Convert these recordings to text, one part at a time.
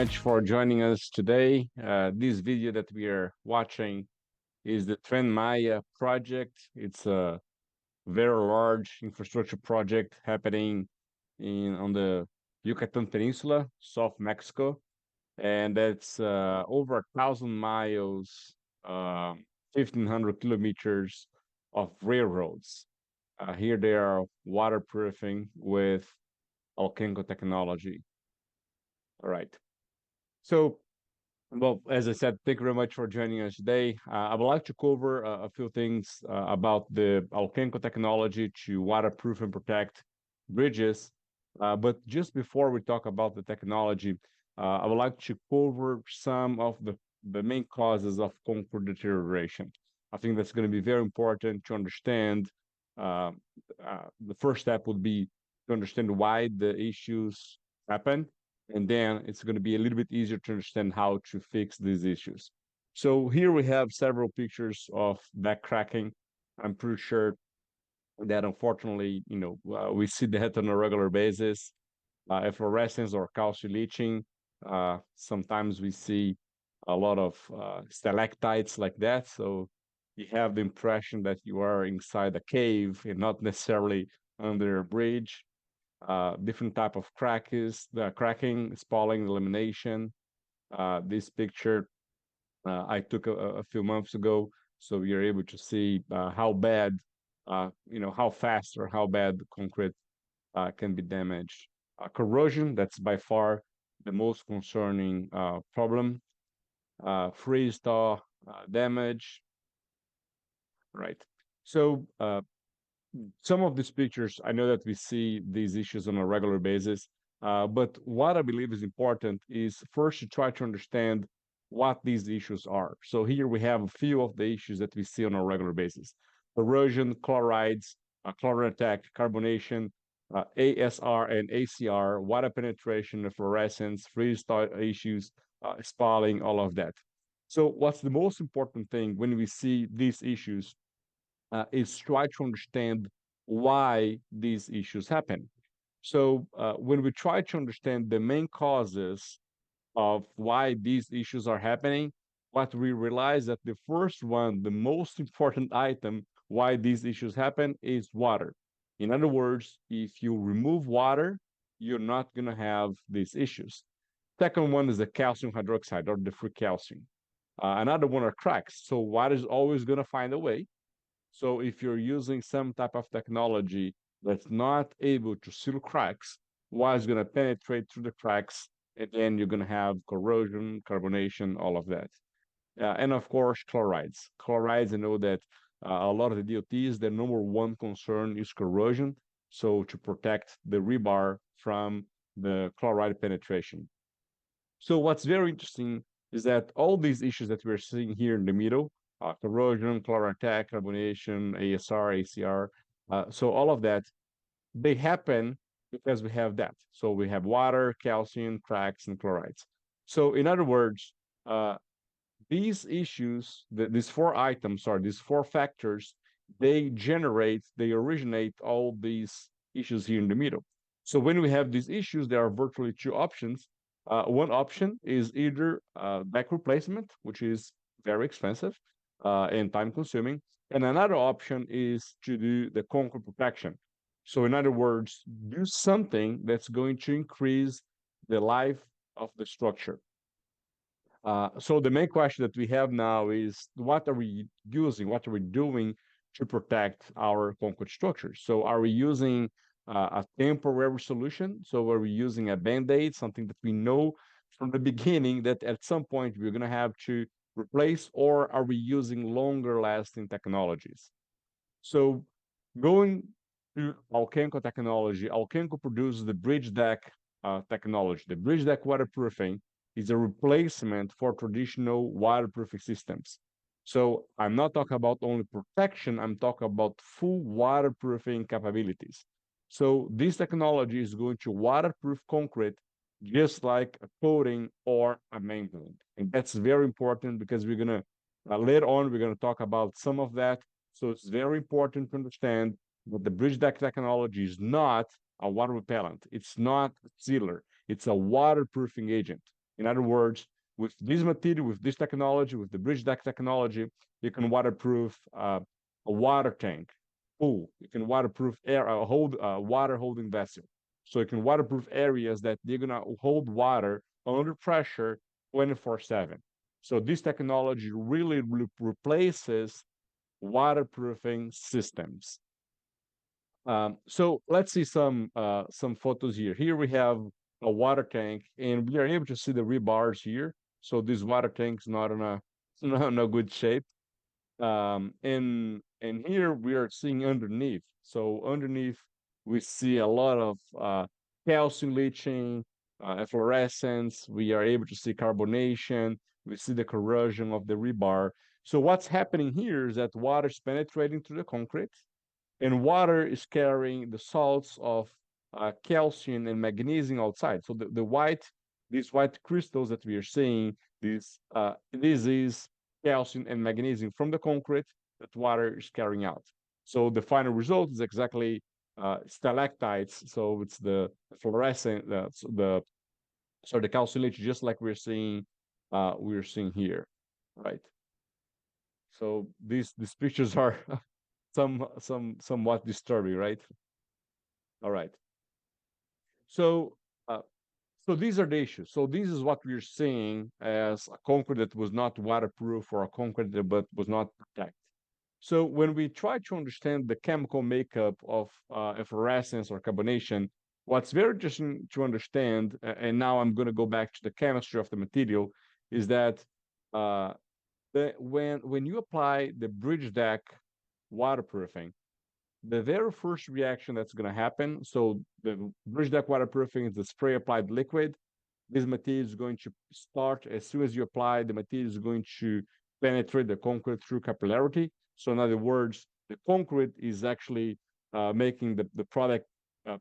much for joining us today. This video that we are watching is the Tren Maya project. It's a very large infrastructure project happening on the Yucatan Peninsula, South Mexico, and that's over 1,000 miles, 1,500 kilometers of railroads. Here they are waterproofing with Alchemco technology. All right. So, well, as I said, thank you very much for joining us today. I would like to cover a few things about the Alchemco technology to waterproof and protect bridges. But just before we talk about the technology, I would like to cover some of the main causes of concrete deterioration. I think that's going to be very important to understand. Uh, the first step would be to understand why the issues happen, and then it's going to be a little bit easier to understand how to fix these issues. So here we have several pictures of back cracking. I'm pretty sure that unfortunately, we see that on a regular basis. Efflorescence or calcium leaching. Sometimes we see a lot of stalactites like that. So you have the impression that you are inside a cave and not necessarily under a bridge. Different type of cracking, spalling, elimination. This picture I took a few months ago, so you're able to see how bad, how fast or how bad the concrete can be damaged. Corrosion, that's by far the most concerning problem. Freeze thaw damage, right? So some of these pictures, I know that we see these issues on a regular basis, but what I believe is important is first to try to understand what these issues are. So here we have a few of the issues that we see on a regular basis: erosion, chlorides, chlorine attack, carbonation, ASR and ACR, water penetration, fluorescence, freeze thaw issues, spalling, all of that. So what's the most important thing when we see these issues is try to understand why these issues happen. So when we try to understand the main causes of why these issues are happening, what we realize that the first one, the most important item why these issues happen is water. In other words, if you remove water, you're not going to have these issues. Second one is the calcium hydroxide or the free calcium. Another one are cracks. So water is always going to find a way. So if you're using some type of technology that's not able to seal cracks, water is going to penetrate through the cracks, and then you're going to have corrosion, carbonation, all of that. And of course, chlorides. Chlorides, I know that a lot of the DOTs, their number one concern is corrosion. So to protect the rebar from the chloride penetration. So what's very interesting is that all these issues that we're seeing here in the middle, corrosion, chlorine attack, carbonation, ASR, ACR, so all of that, they happen because we have that. So we have water, calcium, cracks, and chlorides. So in other words, these issues, these four items, or these four factors, they originate all these issues here in the middle. So when we have these issues, there are virtually two options. One option is either back replacement, which is very expensive and time consuming. And another option is to do the concrete protection. So in other words, do something that's going to increase the life of the structure. So the main question that we have now is, what are we using? What are we doing to protect our concrete structures? So are we using a temporary solution? So are we using a Band-Aid, something that we know from the beginning that at some point we're going to have to replace, or are we using longer lasting technologies? So going to Alchemco technology, Alchemco produces the BridgeDECK technology. The BridgeDECK waterproofing is a replacement for traditional waterproofing systems. So I'm not talking about only protection, I'm talking about full waterproofing capabilities. So this technology is going to waterproof concrete just like a coating or a membrane. And that's very important because we're going to, later on, we're going to talk about some of that. So it's very important to understand that the BridgeDECK technology is not a water repellent. It's not a sealer. It's a waterproofing agent. In other words, with this material, with this technology, with the BridgeDECK technology, you can waterproof a water tank, pool. You can waterproof water holding vessel. So you can waterproof areas that they're gonna hold water under pressure 24/7. So this technology really replaces waterproofing systems. So let's see some photos here. Here we have a water tank, and we are able to see the rebars here. So this water tank is not in a not in a good shape. And here we are seeing underneath. So underneath we see a lot of calcium leaching, efflorescence. We are able to see carbonation. We see the corrosion of the rebar. So what's happening here is that water is penetrating through the concrete, and water is carrying the salts of calcium and magnesium outside. So these white crystals that we are seeing, this is calcium and magnesium from the concrete that water is carrying out. So the final result is exactly stalactites. So it's the fluorescent, the calcium, just like we're seeing here, right? So these pictures are somewhat disturbing, right? All right. So uh, so these are the issues. So this is what we're seeing as a concrete that was not waterproof, or a concrete that but was not protected. So when we try to understand the chemical makeup of efflorescence or carbonation, what's very interesting to understand, and now I'm going to go back to the chemistry of the material, is that uh, when you apply the BridgeDECK waterproofing, the very first reaction that's going to happen, so the BridgeDECK waterproofing is the spray applied liquid. This material is going to start, as soon as you apply, the material is going to penetrate the concrete through capillarity. So in other words, the concrete is actually making the product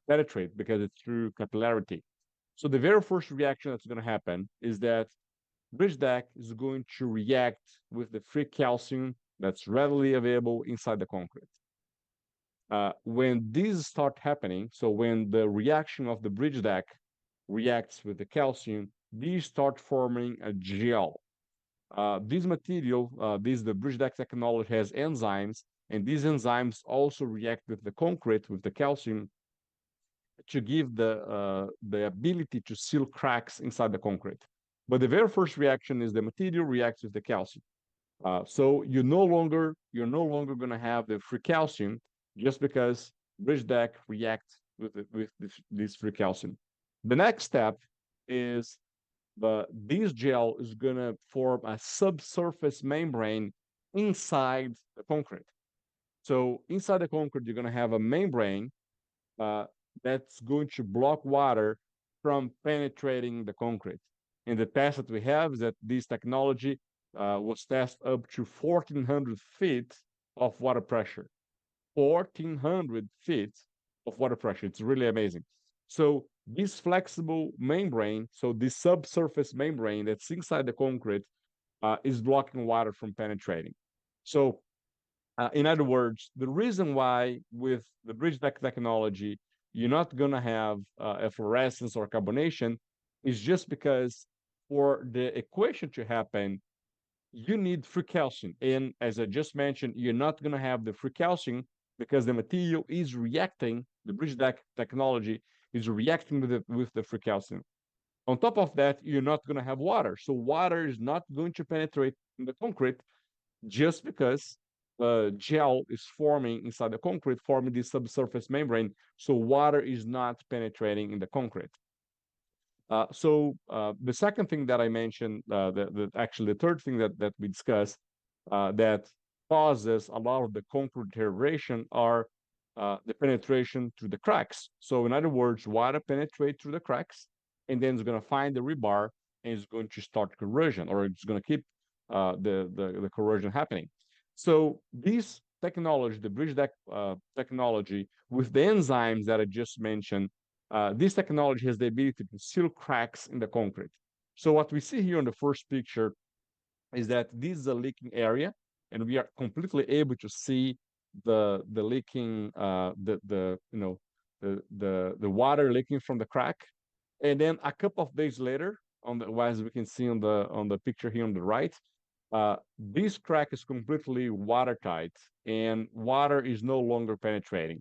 penetrate because it's through capillarity. So the very first reaction that's going to happen is that BridgeDECK is going to react with the free calcium that's readily available inside the concrete. When these start happening, so when the reaction of the BridgeDECK reacts with the calcium, these start forming a gel. This material, the BridgeDECK technology has enzymes, and these enzymes also react with the concrete, with the calcium, to give the ability to seal cracks inside the concrete. But the very first reaction is the material reacts with the calcium. So you're no longer going to have the free calcium just because BridgeDECK reacts with this free calcium. The next step is this gel is going to form a subsurface membrane inside the concrete. So inside the concrete, you're going to have a membrane uh, that's going to block water from penetrating the concrete. And the test that we have is that this technology was tested up to 1,400 feet of water pressure. 1,400 feet of water pressure. It's really amazing. So this flexible membrane, so this subsurface membrane that's inside the concrete, is blocking water from penetrating. So in other words, the reason why with the BridgeDECK technology, you're not going to have efflorescence or carbonation is just because for the equation to happen, you need free calcium. And as I just mentioned, you're not going to have the free calcium because the material is reacting, the BridgeDECK technology is reacting with the free calcium. On top of that, you're not going to have water. So water is not going to penetrate in the concrete just because the gel is forming inside the concrete, forming this subsurface membrane. So water is not penetrating in the concrete. The second thing that I mentioned, actually the third thing that we discussed that causes a lot of the concrete deterioration are the penetration through the cracks. So in other words, water penetrates through the cracks, and then it's going to find the rebar, and it's going to start corrosion, or it's going to keep the corrosion happening. So this technology, the BridgeDECK technology, with the enzymes that I just mentioned, this technology has the ability to seal cracks in the concrete. So what we see here on the first picture is that this is a leaking area, and we are completely able to see the leaking, the water leaking from the crack. And then a couple of days later, as we can see on the picture here on the right, this crack is completely watertight, and water is no longer penetrating.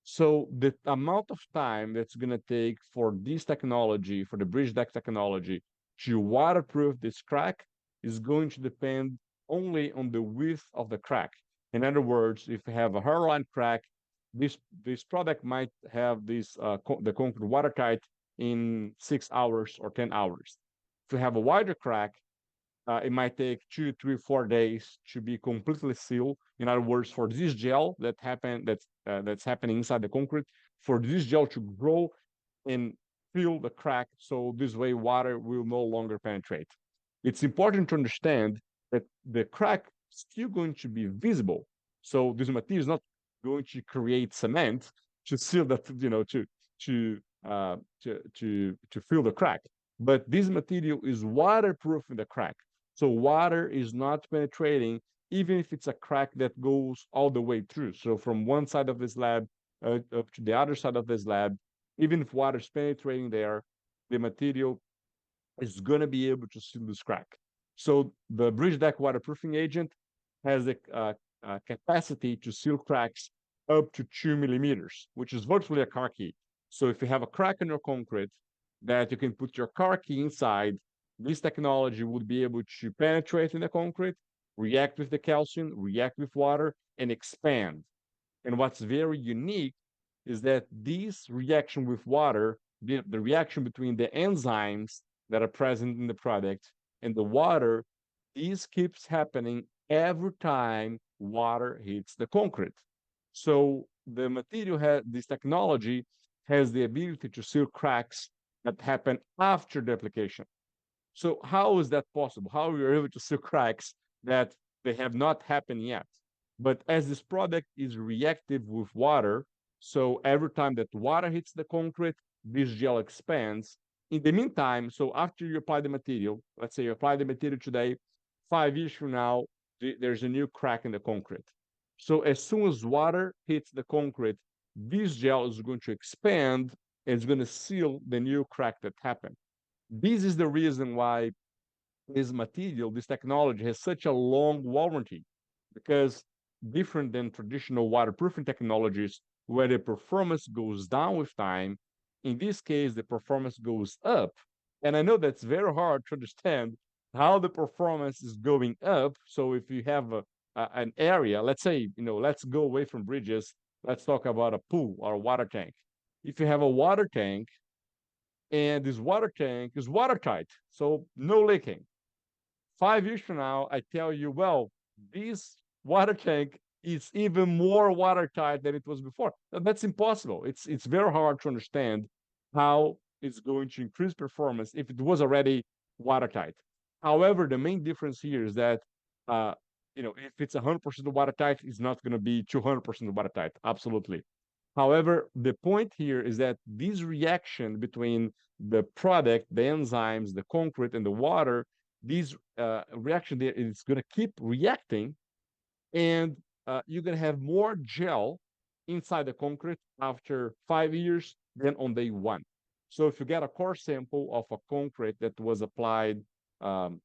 So the amount of time that's going to take for this technology, for the BridgeDECK technology, to waterproof this crack is going to depend only on the width of the crack. In other words, if you have a hairline crack, this product might have the concrete watertight in 6 hours or 10 hours. If you have a wider crack, it might take 2, 3, 4 days to be completely sealed. In other words, for this gel that's happening inside the concrete, for this gel to grow and fill the crack, so this way water will no longer penetrate. It's important to understand that the crack is still going to be visible. So this material is not going to create cement to seal that, to fill the crack. But this material is waterproof in the crack. So water is not penetrating, even if it's a crack that goes all the way through. So from one side of the slab up to the other side of the slab, even if water is penetrating there, the material is going to be able to seal this crack. So the BridgeDECK waterproofing agent has the capacity to seal cracks up to 2 millimeters, which is virtually a car key. So if you have a crack in your concrete that you can put your car key inside, this technology would be able to penetrate in the concrete, react with the calcium, react with water, and expand. And what's very unique is that this reaction with water, the reaction between the enzymes that are present in the product and the water, this keeps happening every time water hits the concrete. So the material has this technology has the ability to seal cracks that happen after the application. So how is that possible? How are we able to seal cracks that they have not happened yet? But as this product is reactive with water, so every time that water hits the concrete, this gel expands. In the meantime, so after you apply the material, let's say you apply the material today, 5 years from now, there's a new crack in the concrete. So as soon as water hits the concrete, this gel is going to expand and it's going to seal the new crack that happened. This is the reason why this material, this technology has such a long warranty, because different than traditional waterproofing technologies where the performance goes down with time, in this case, the performance goes up. And I know that's very hard to understand how the performance is going up. So if you have an area, let's say, let's go away from bridges, let's talk about a pool or a water tank. If you have a water tank and this water tank is watertight, so no leaking. 5 years from now, I tell you, well, this water tank is even more watertight than it was before. That's impossible. It's very hard to understand how it's going to increase performance if it was already watertight. However, the main difference here is that if it's 100% watertight, it's not going to be 200% watertight. Absolutely. However, the point here is that this reaction between the product, the enzymes, the concrete, and the water, this reaction there is going to keep reacting, and you're going to have more gel inside the concrete after 5 years than on day one. So if you get a core sample of a concrete that was applied 2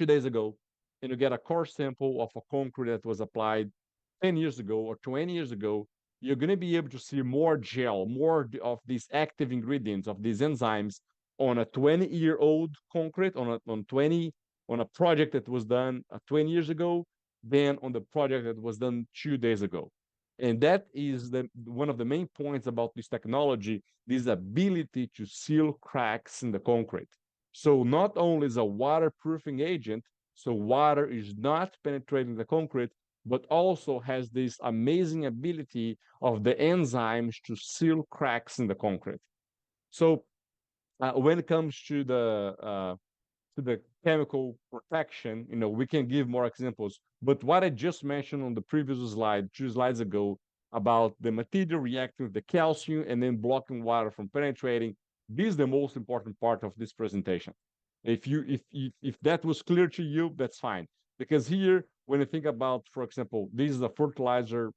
days ago, and you get a core sample of a concrete that was applied 10 years ago or 20 years ago, you're going to be able to see more gel, more of these active ingredients, of these enzymes on a 20-year-old concrete, on a project that was done 20 years ago, than on the project that was done 2 days ago. And that is one of the main points about this technology, this ability to seal cracks in the concrete. So not only is a waterproofing agent, so water is not penetrating the concrete, but also has this amazing ability of the enzymes to seal cracks in the concrete. So when it comes to the chemical protection, we can give more examples. But what I just mentioned on the previous slide, 2 slides ago, about the material reacting with the calcium and then blocking water from penetrating, this is the most important part of this presentation. If that was clear to you, that's fine. Because here, when you think about, for example, this is a fertilizer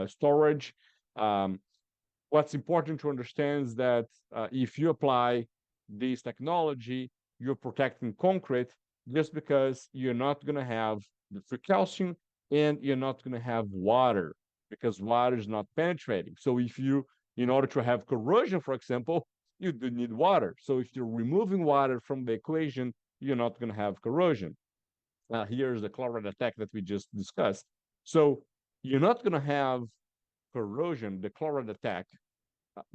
storage. What's important to understand is that if you apply this technology, you're protecting concrete just because you're not going to have the free calcium and you're not going to have water because water is not penetrating. So if you, in order to have corrosion, for example, you do need water. So if you're removing water from the equation, you're not going to have corrosion. Here's the chloride attack that we just discussed. So you're not going to have corrosion, the chloride attack,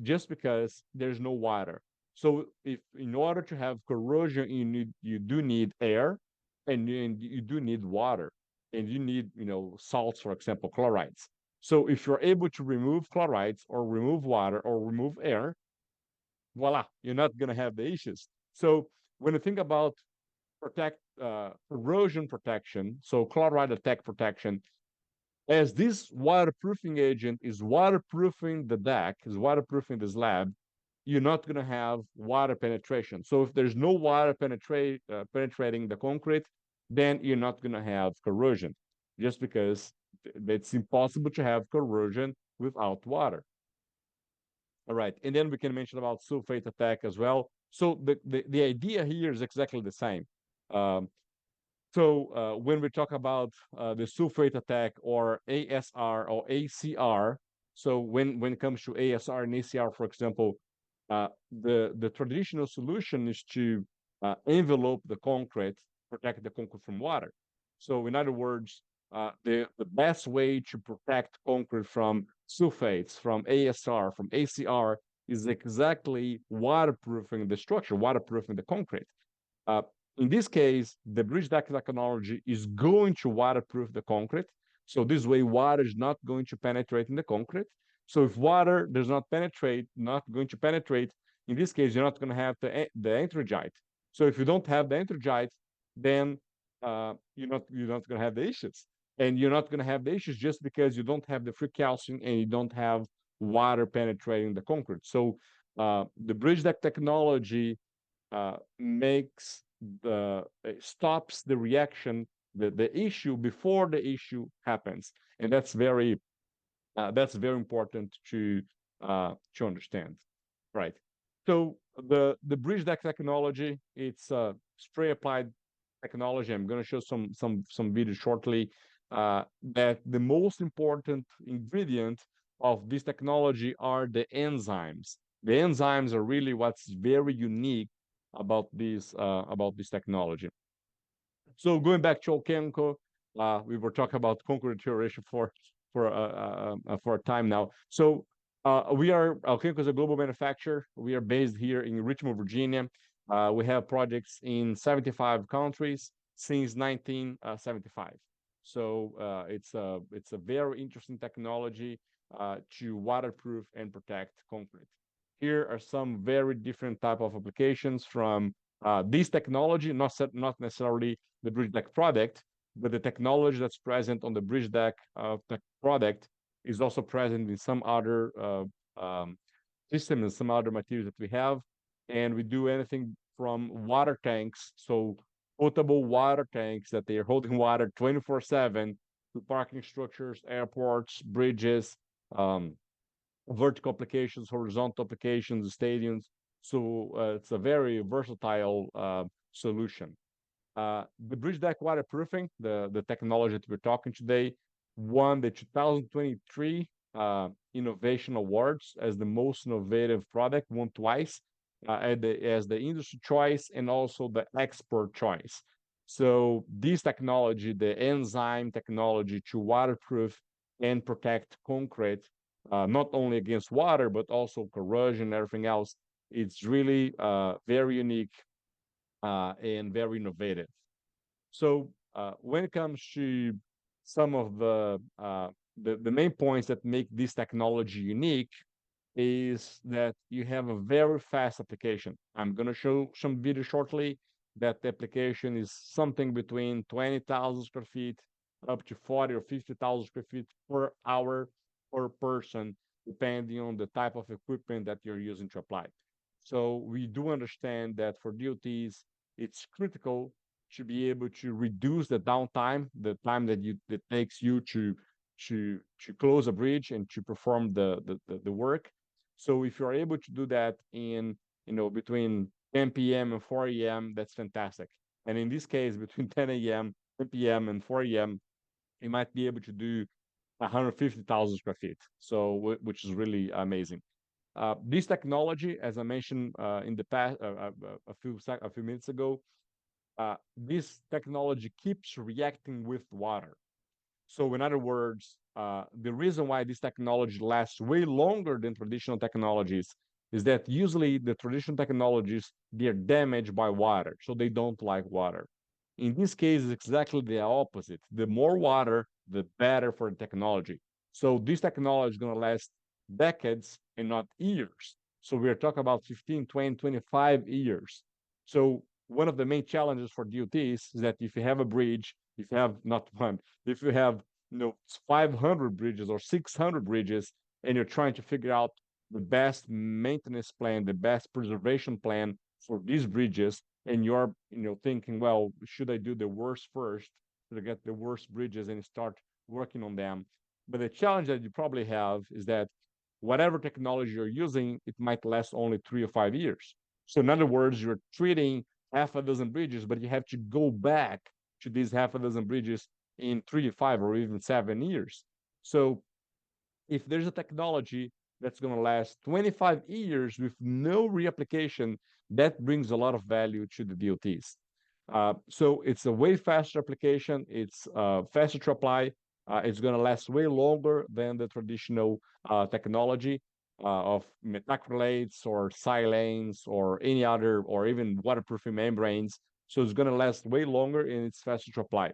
just because there's no water. So if in order to have corrosion, you do need air, and you do need water, and you need salts, for example, chlorides. So if you're able to remove chlorides or remove water or remove air, voila, you're not going to have the issues. So when you think about corrosion protection, so chloride attack protection, as this waterproofing agent is waterproofing the deck, is waterproofing the slab, you're not going to have water penetration. So if there's no water penetrating the concrete, then you're not going to have corrosion, just because it's impossible to have corrosion without water. All right, and then we can mention about sulfate attack as well. So the idea here is exactly the same. Um, so when we talk about the sulfate attack or ASR or ACR, so when it comes to ASR and ACR, for example, the traditional solution is to envelope the concrete, protect the concrete from water. So in other words, the best way to protect concrete from sulfates, from ASR, from ACR is exactly waterproofing the structure, waterproofing the concrete. Uh, in this case, the BridgeDECK technology is going to waterproof the concrete. So this way, water is not going to penetrate in the concrete. So if water does not penetrate, not going to penetrate, in this case, you're not going to have the anthracite. So if you don't have the anthracite, then you're not going to have the issues. And you're not going to have the issues just because you don't have the free calcium and you don't have water penetrating the concrete. So the BridgeDECK technology makes the stops the reaction, the issue before the issue happens, and that's very important to understand, right? So the BridgeDECK technology, it's a spray applied technology. I'm going to show some videos shortly. That the most important ingredient of this technology are the enzymes. The enzymes are really what's very unique about this technology. So going back to Alchemco, we were talking about concrete deterioration for a time now. So Alchemco is a global manufacturer. We are based here in Richmond, Virginia. We have projects in 75 countries since 1975. So it's a very interesting technology to waterproof and protect concrete. Here are some very different type of applications from this technology, not necessarily the BridgeDECK product, but the technology that's present on the BridgeDECK product is also present in some other systems and some other materials that we have. And we do anything from water tanks, so potable water tanks that they are holding water 24/7 to parking structures, airports, bridges, vertical applications, horizontal applications, stadiums. So it's a very versatile solution. The BridgeDECK waterproofing, the technology that we're talking today, won the 2023 Innovation Awards as the most innovative product, won twice as the industry choice and also the expert choice. So this technology, the enzyme technology to waterproof and protect concrete, not only against water, but also corrosion and everything else, it's really very unique and very innovative. So when it comes to some of the main points that make this technology unique is that you have a very fast application. I'm going to show some video shortly that the application is something between 20,000 square feet up to 40 or 50,000 square feet per hour per person, depending on the type of equipment that you're using to apply. So we do understand that for DOTs, it's critical to be able to reduce the downtime, the time that takes you to close a bridge and to perform the work. So if you're able to do that in between 10 p.m. and 4 a.m., that's fantastic. And in this case, between 10 a.m., 10 p.m., and 4 a.m., you might be able to do 150,000 square feet. So, which is really amazing. This technology, as I mentioned in the past, a few minutes ago, this technology keeps reacting with water. So, in other words, the reason why this technology lasts way longer than traditional technologies is that usually the traditional technologies, they're damaged by water, so they don't like water. In this case, it's exactly the opposite. The more water, the better for the technology. So this technology is going to last decades and not years. So we're talking about 15, 20, 25 years. So one of the main challenges for DOTs is that if you have a bridge, if you have not one, if you have 500 bridges or 600 bridges, and you're trying to figure out the best maintenance plan, the best preservation plan for these bridges, and you're thinking, well, should I do the worst first to get the worst bridges and start working on them? But the challenge that you probably have is that whatever technology you're using, it might last only 3 or 5 years. So in other words, you're treating half a dozen bridges, but you have to go back to these half a dozen bridges in 3 to 5 or even 7 years. So if there's a technology that's going to last 25 years with no reapplication, that brings a lot of value to the DOTs. So it's a way faster application. It's faster to apply. It's going to last way longer than the traditional technology of methacrylates or silanes or any other, or even waterproofing membranes. So it's going to last way longer and it's faster to apply.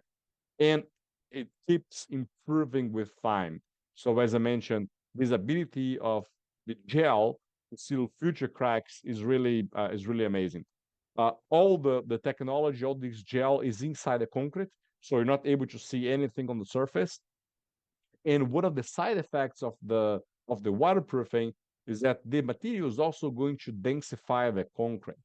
And it keeps improving with time. So as I mentioned, this ability of the gel to seal future cracks is really amazing. All the technology, all this gel is inside the concrete, so you're not able to see anything on the surface. And one of the side effects of the waterproofing is that the material is also going to densify the concrete.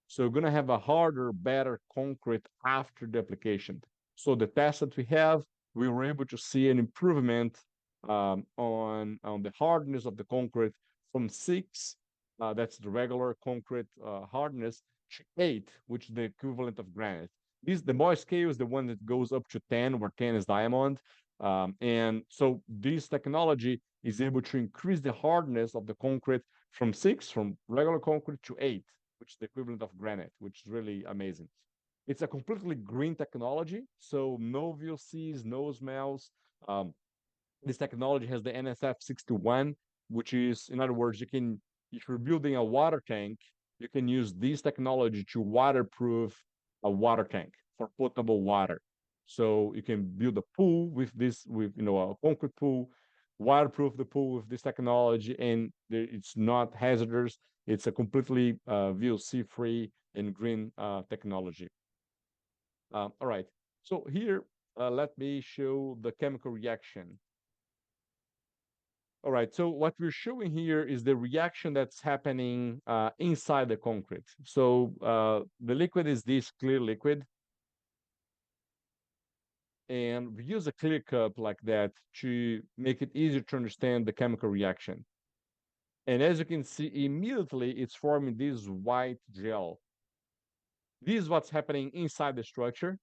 So you're going to have a harder, better concrete after the application. So the test that we have, we were able to see an improvement on the hardness of the concrete from 6, that's the regular concrete hardness, to 8, which is the equivalent of granite. The Mohs scale is the one that goes up to 10, where 10 is diamond. And so this technology is able to increase the hardness of the concrete from 6, from regular concrete, to 8, which is the equivalent of granite, which is really amazing. It's a completely green technology, so no VOCs, no smells. This technology has the NSF 61, which is, in other words, if you're building a water tank, you can use this technology to waterproof a water tank for potable water. So you can build a pool with a concrete pool, waterproof the pool with this technology, and it's not hazardous. It's a completely VOC-free and green technology. All right. So here, let me show the chemical reaction. All right, so what we're showing here is the reaction that's happening inside the concrete. So the liquid is this clear liquid. And we use a clear cup like that to make it easier to understand the chemical reaction. And as you can see, immediately it's forming this white gel. This is what's happening inside the structure,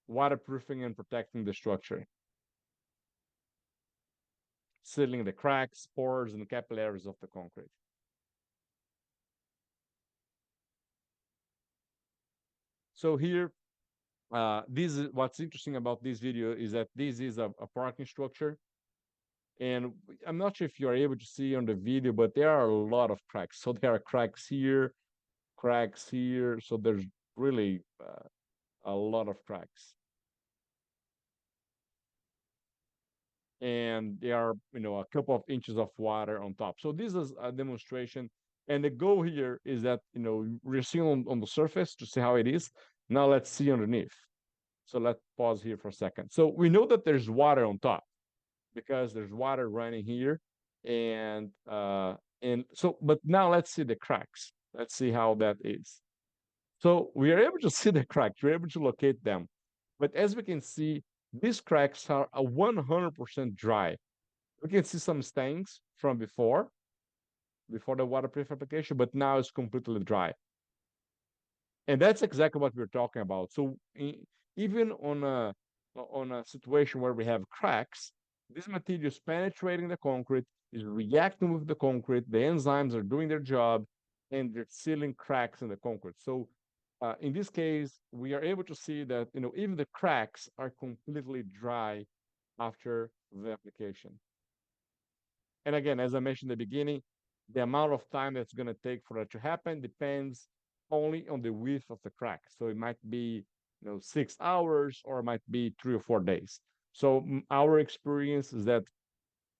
waterproofing and protecting the structure, sealing the cracks, pores, and capillaries of the concrete. So here, this is what's interesting about this video is that this is a parking structure. And I'm not sure if you are able to see on the video, but there are a lot of cracks. So there are cracks here. So there's really a lot of cracks. And there are, a couple of inches of water on top. So this is a demonstration. And the goal here is that, we're seeing on the surface to see how it is. Now let's see underneath. So let's pause here for a second. So we know that there's water on top because there's water running here. And so, but now let's see the cracks. Let's see how that is. So we are able to see the cracks. We're able to locate them. But as we can see, these cracks are 100% dry. We can see some stains from before, before the waterproof application, but now it's completely dry. And that's exactly what we're talking about. So even on a situation where we have cracks, this material is penetrating the concrete, is reacting with the concrete, the enzymes are doing their job, and they're sealing cracks in the concrete. So in this case, we are able to see that even the cracks are completely dry after the application. And again, as I mentioned in the beginning, the amount of time that's going to take for that to happen depends only on the width of the crack. So it might be 6 hours or it might be 3 or 4 days. So our experience is that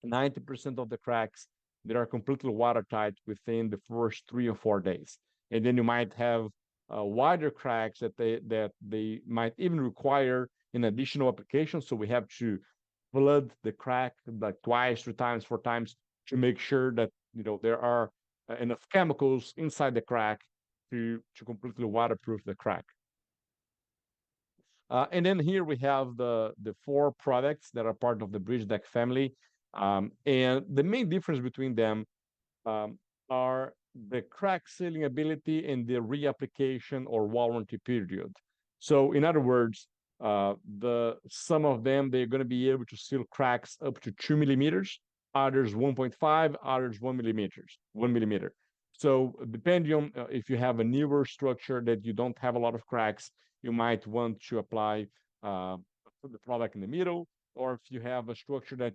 90% of the cracks that are completely watertight within the first 3 or 4 days. And then you might have wider cracks that they might even require an additional application. So we have to flood the crack like twice, 3 times, 4 times to make sure that there are enough chemicals inside the crack to completely waterproof the crack. And then here we have the 4 products that are part of the BridgeDECK family. And the main difference between them um, are the crack sealing ability and the reapplication or warranty period. So in other words, some of them, they're going to be able to seal cracks up to 2 millimeters, others 1.5, others 1 millimeter. So depending on if you have a newer structure that you don't have a lot of cracks, you might want to apply the product in the middle. Or if you have a structure that,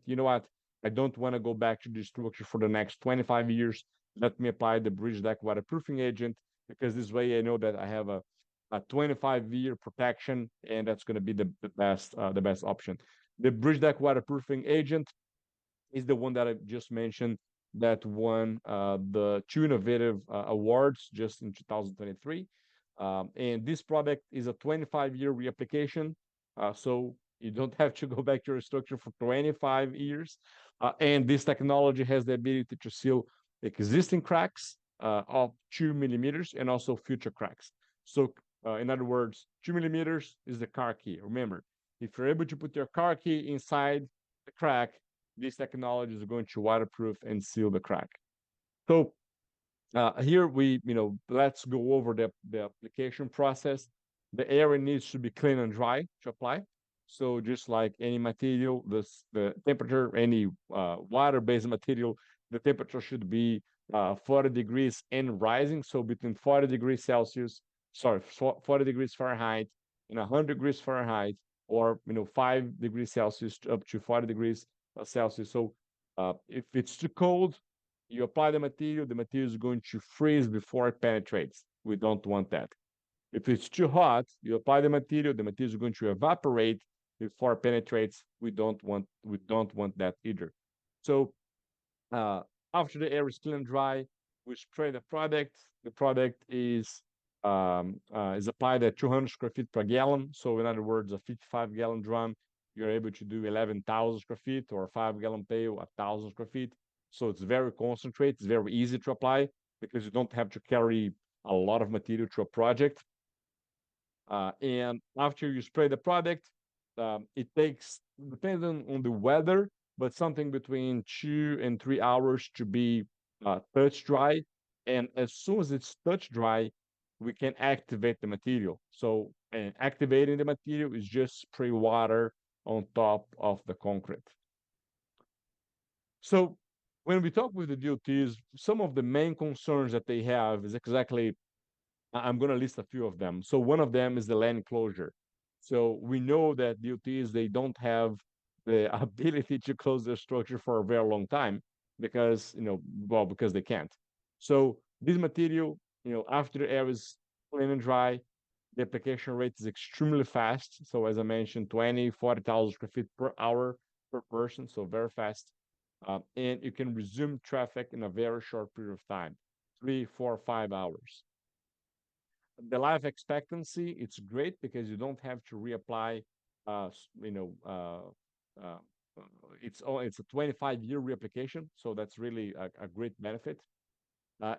I don't want to go back to this structure for the next 25 years, let me apply the BridgeDECK waterproofing agent, because this way I know that I have a 25-year protection, and that's going to be the best option. The BridgeDECK waterproofing agent is the one that I just mentioned that won the 2 innovative awards just in 2023. And this product is a 25-year reapplication, so you don't have to go back to your structure for 25 years. And this technology has the ability to seal existing cracks of 2 millimeters and also future cracks. So in other words, 2 millimeters is the car key. Remember, if you're able to put your car key inside the crack, this technology is going to waterproof and seal the crack. So here let's go over the application process. The area needs to be clean and dry to apply. So just like any material, the temperature, any water-based material, the temperature should be 40 degrees and rising. So between 40 degrees Celsius, 40 degrees Fahrenheit and 100 degrees Fahrenheit, or 5 degrees Celsius up to 40 degrees Celsius. So if it's too cold, you apply the material is going to freeze before it penetrates. We don't want that. If it's too hot, you apply the material is going to evaporate before it penetrates. We don't want that either. So after the air is clean and dry, we spray the product. The product is applied at 200 square feet per gallon. So in other words, a 55-gallon drum, you're able to do 11,000 square feet, or a 5-gallon pail, 1,000 square feet. So it's very concentrated. It's very easy to apply because you don't have to carry a lot of material to a project. And after you spray the product, it takes, depending on the weather, but something between 2 and 3 hours to be touch dry. And as soon as it's touch dry, we can activate the material. So activating the material is just spray water on top of the concrete. So when we talk with the DOTs, some of the main concerns that they have is exactly, I'm going to list a few of them. So one of them is the land closure. So we know that DOTs, they don't have the ability to close their structure for a very long time because, because they can't. So this material, after the air is clean and dry, the application rate is extremely fast. So as I mentioned, 20, 40,000 square feet per hour per person. So very fast. And you can resume traffic in a very short period of time, 3, 4, 5 hours. The life expectancy, it's great because you don't have to reapply. It's a 25-year reapplication, so that's really a great benefit.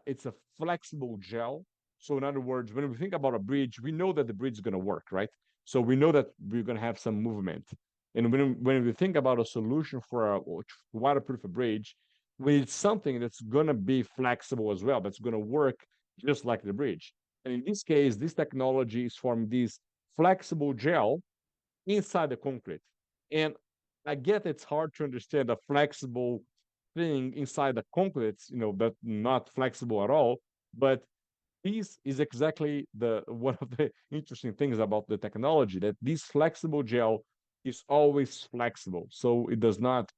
It's a flexible gel. So in other words, when we think about a bridge, we know that the bridge is going to work, right? So we know that we're going to have some movement. And when we think about a solution for a waterproof bridge, with something that's going to be flexible as well, that's going to work just like the bridge. And in this case, this technology is forming this flexible gel inside the concrete. And I get it's hard to understand a flexible thing inside the concrete, but not flexible at all. But this is exactly the one of the interesting things about the technology, that this flexible gel is always flexible. So it does not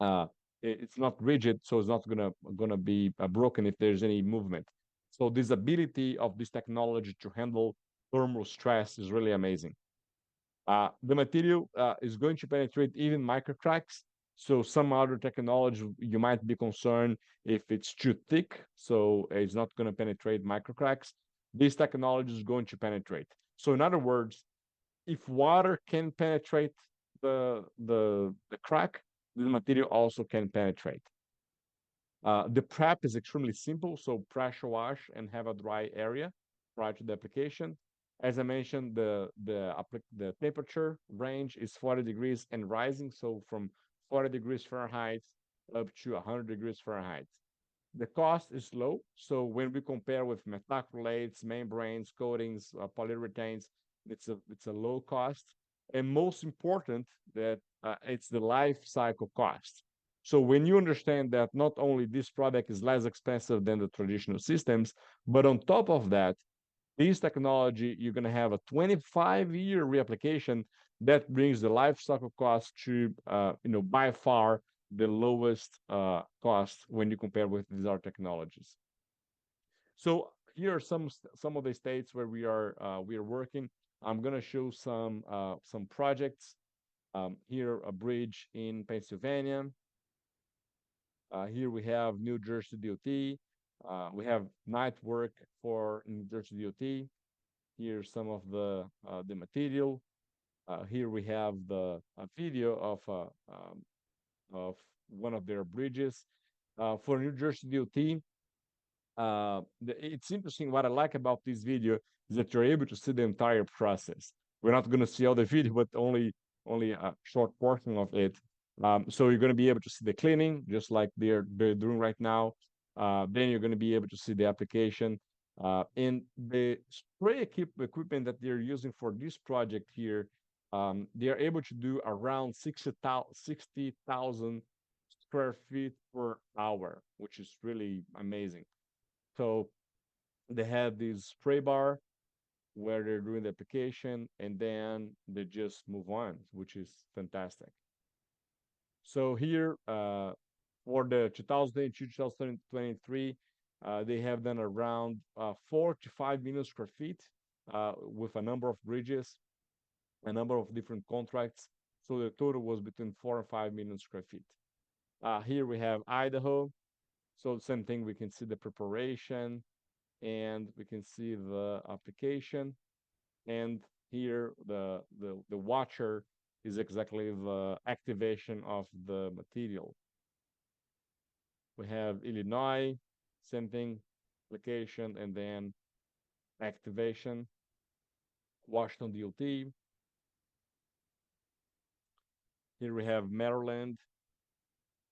uh, it's not rigid, so it's not gonna be broken if there's any movement. So this ability of this technology to handle thermal stress is really amazing. The material is going to penetrate even micro cracks. So some other technology you might be concerned if it's too thick, so it's not going to penetrate micro cracks. This technology is going to penetrate. So in other words, if water can penetrate the crack, the material also can penetrate. The prep is extremely simple, so pressure wash and have a dry area prior to the application. As I mentioned, the temperature range is 40 degrees and rising, so from 40 degrees Fahrenheit up to 100 degrees Fahrenheit. The cost is low, so when we compare with methacrylates, membranes, coatings, polyurethanes, it's a low cost, and most important that it's the life cycle cost. So when you understand that not only this product is less expensive than the traditional systems, but on top of that, this technology, you're going to have a 25-year reapplication that brings the life cycle cost to, by far the lowest cost when you compare with these other technologies. So here are some of the states where we are working. I'm going to show some projects. Here, a bridge in Pennsylvania. Here we have New Jersey DOT. We have night work for New Jersey DOT. Here's some of the material. Here we have the video of one of their bridges. For New Jersey DOT, it's interesting. What I like about this video is that you're able to see the entire process. We're not going to see all the video, but only a short portion of it. So you're going to be able to see the cleaning, just like they're doing right now. Then you're going to be able to see the application. And the spray equipment that they're using for this project here, they are able to do around 60,000 square feet per hour, which is really amazing. So they have this spray bar where they're doing the application, and then they just move on, which is fantastic. So here, for the 2022-2023, they have done around 4 to 5 million square feet with a number of bridges, a number of different contracts. So the total was between 4 and 5 million square feet. Here we have Idaho. So the same thing, we can see the preparation and we can see the application. And here the watcher is exactly the activation of the material. We have Illinois, same thing, application and then activation. Washington DOT. Here we have Maryland.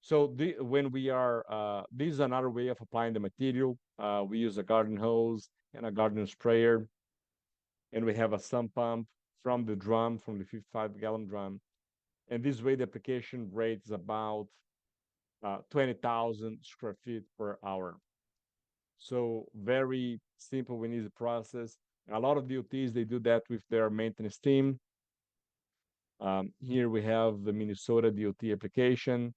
So when we are, this is another way of applying the material. We use a garden hose and a garden sprayer, and we have a sump pump from the 55-gallon drum. And this way, the application rate is about 20,000 square feet per hour. So very simple and easy process. A lot of DOTs, they do that with their maintenance team. Here we have the Minnesota DOT application.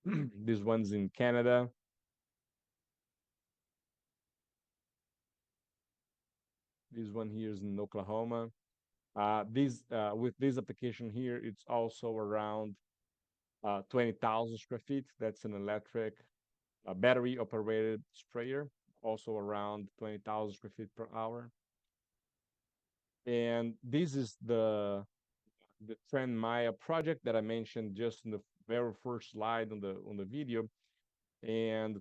This one's in Canada. This one here is in Oklahoma. With this application here, it's also around 20,000 square feet. That's an electric battery operated sprayer, also around 20,000 square feet per hour. And this is the Trend Maya project that I mentioned just in the very first slide on the video. And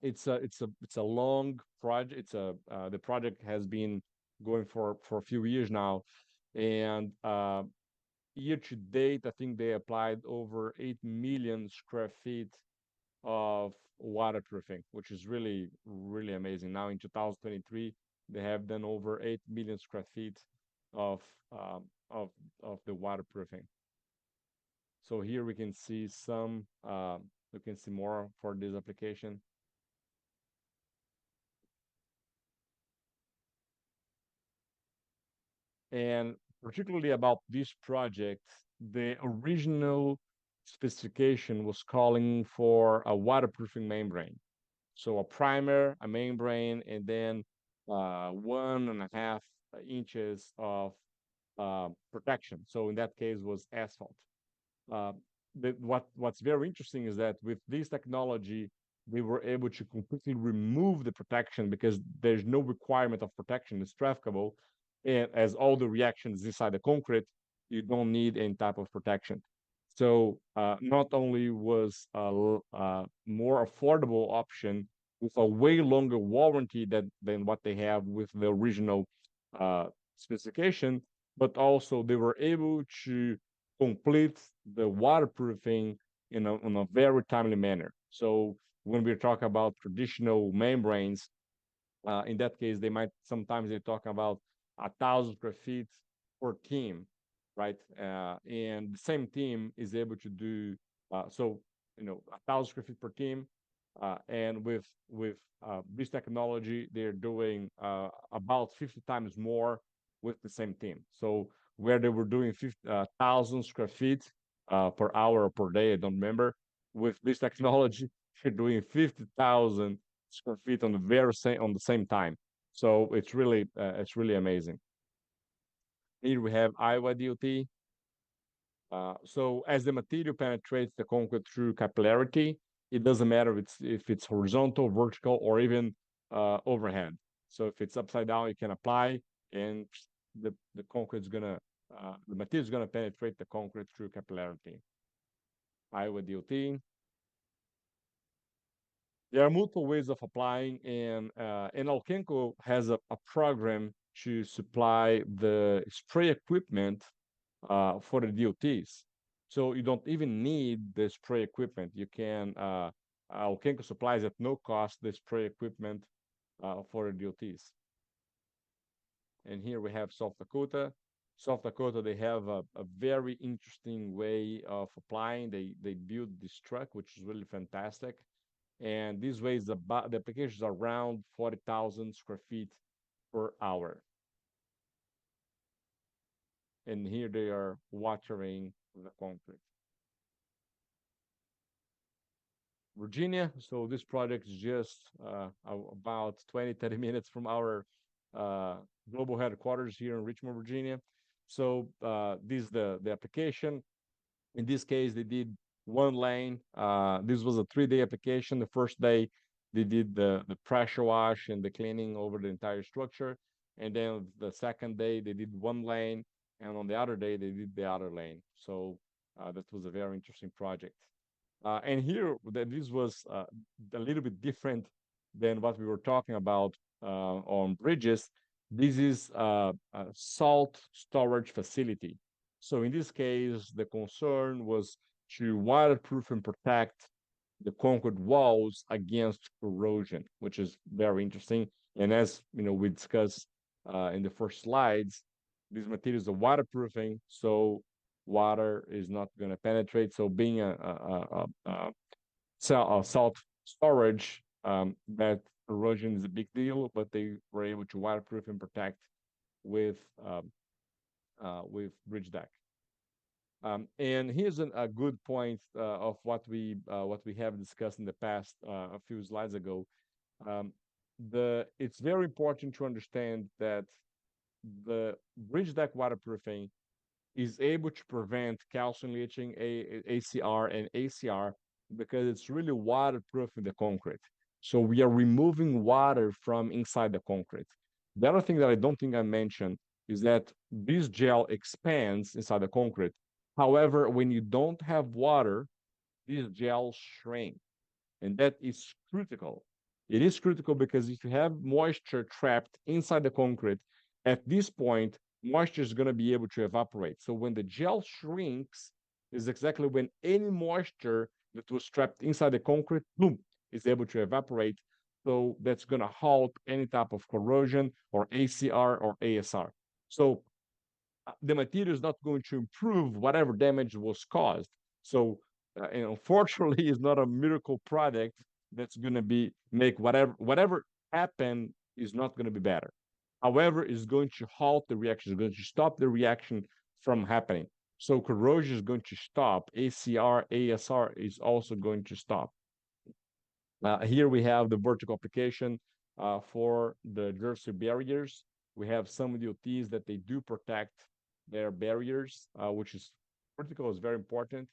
it's a long project. The project has been going for a few years now, and year to date, I think they applied over 8 million square feet of waterproofing, which is really, really amazing. Now in 2023, they have done over 8 million square feet of um, of of the waterproofing. So here we can see some, we can see more for this application. And particularly about this project, the original specification was calling for a waterproofing membrane. So a primer, a membrane, and then 1.5 inches of protection. So in that case was asphalt. Uh, what's very interesting is that with this technology, we were able to completely remove the protection because there's no requirement of protection. It's trafficable, and as all the reactions inside the concrete, you don't need any type of protection. So not only was a more affordable option with a way longer warranty than what they have with the original uh, specification, but also they were able to complete the waterproofing in a very timely manner. So when we talk about traditional membranes, in that case, they might sometimes they talk about 1,000 square feet per team, right? And the same team is able to do so, 1,000 square feet per team, and with this technology, they're doing about 50 times more with the same team. So where they were doing 50,000 square feet per hour or per day, I don't remember. With this technology, they're doing 50,000 square feet on the same time. So it's really amazing. Here we have Iowa DOT. So as the material penetrates the concrete through capillarity, it doesn't matter if it's horizontal, vertical, or even overhead. So if it's upside down, you can apply, and the concrete's gonna the material is gonna penetrate the concrete through capillarity. Iowa DOT. There are multiple ways of applying, and Alchemco has a program to supply the spray equipment for the DOTs. So you don't even need the spray equipment. You can Alchemco supplies at no cost the spray equipment for the DOTs. And here we have South Dakota. South Dakota, they have a very interesting way of applying. They build this truck, which is really fantastic. And these ways, the applications are around 40,000 square feet per hour. And here they are watering the concrete. Virginia, so this project is just about 20, 30 minutes from our uh, global headquarters here in Richmond, Virginia. So this is the application. In this case, they did one lane. This was a 3-day application. The first day, they did the pressure wash and the cleaning over the entire structure. And then the second day, they did one lane. And on the other day, they did the other lane. So that was a very interesting project. And here, this was a little bit different than what we were talking about on bridges. This is a salt storage facility. So in this case, the concern was to waterproof and protect the concrete walls against corrosion, which is very interesting. And as we discussed in the first slides, these materials are waterproofing, so water is not going to penetrate. So being a salt storage, that corrosion is a big deal, but they were able to waterproof and protect with BridgeDECK. And here's a good point of what we have discussed in the past a few slides ago. It's very important to understand that the BridgeDECK waterproofing is able to prevent calcium leaching, ACR, and ACR because it's really waterproofing the concrete. So we are removing water from inside the concrete. The other thing that I don't think I mentioned is that this gel expands inside the concrete. However, when you don't have water, this gel shrinks, and that is critical. It is critical because if you have moisture trapped inside the concrete, at this point, moisture is going to be able to evaporate. So when the gel shrinks, is exactly when any moisture that was trapped inside the concrete, boom, is able to evaporate. So that's going to halt any type of corrosion or ACR or ASR. So the material is not going to improve whatever damage was caused. So, and unfortunately, it's not a miracle product that's going to be make whatever happened is not going to be better. However, it's going to halt the reaction. It's going to stop the reaction from happening. So corrosion is going to stop. ACR, ASR is also going to stop. Here we have the vertical application for the jersey barriers. We have some DOTs that they do protect their barriers, which is vertical is very important.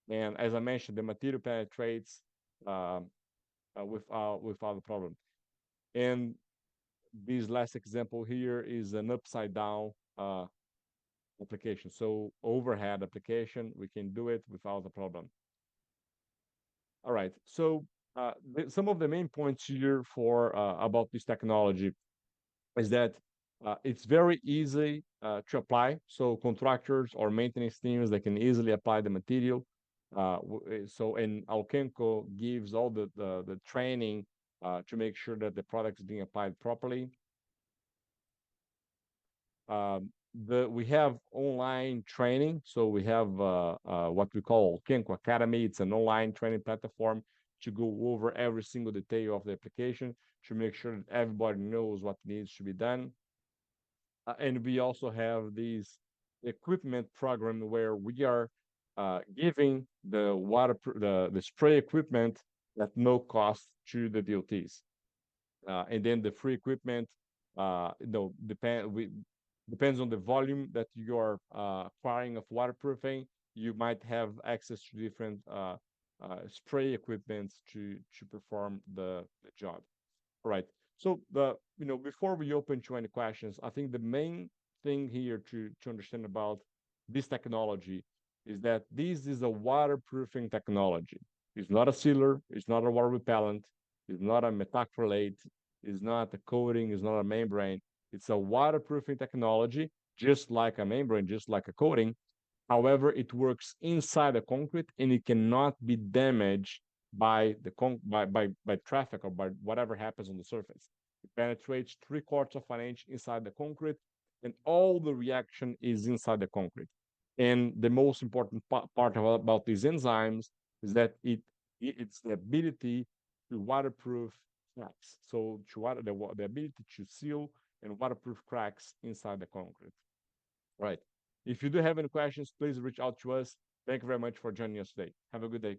And as I mentioned, the material penetrates without a problem. And this last example here is an upside down application. So overhead application, we can do it without a problem. All right. So some of the main points here for about this technology is that it's very easy to apply. So contractors or maintenance teams, they can easily apply the material. So and Alchemco gives all the training to make sure that the product is being applied properly. We have online training, so we have what we call Alchemco Academy. It's an online training platform to go over every single detail of the application to make sure that everybody knows what needs to be done. And we also have this equipment program where we are giving the spray equipment at no cost to the DOTs. And then the free equipment, depends on the volume that you are acquiring of waterproofing. You might have access to different spray equipment to perform the job. All right. So before we open to any questions, I think the main thing here to understand about this technology is that this is a waterproofing technology. It's not a sealer, it's not a water repellent, it's not a methacrylate, it's not a coating, it's not a membrane. It's a waterproofing technology, just like a membrane, just like a coating. However, it works inside the concrete and it cannot be damaged by by traffic or by whatever happens on the surface. It penetrates 3/4 of an inch inside the concrete, and all the reaction is inside the concrete. And the most important part about these enzymes is that it's the ability to waterproof cracks. So the ability to seal and waterproof cracks inside the concrete. Right. If you do have any questions, please reach out to us. Thank you very much for joining us today. Have a good day.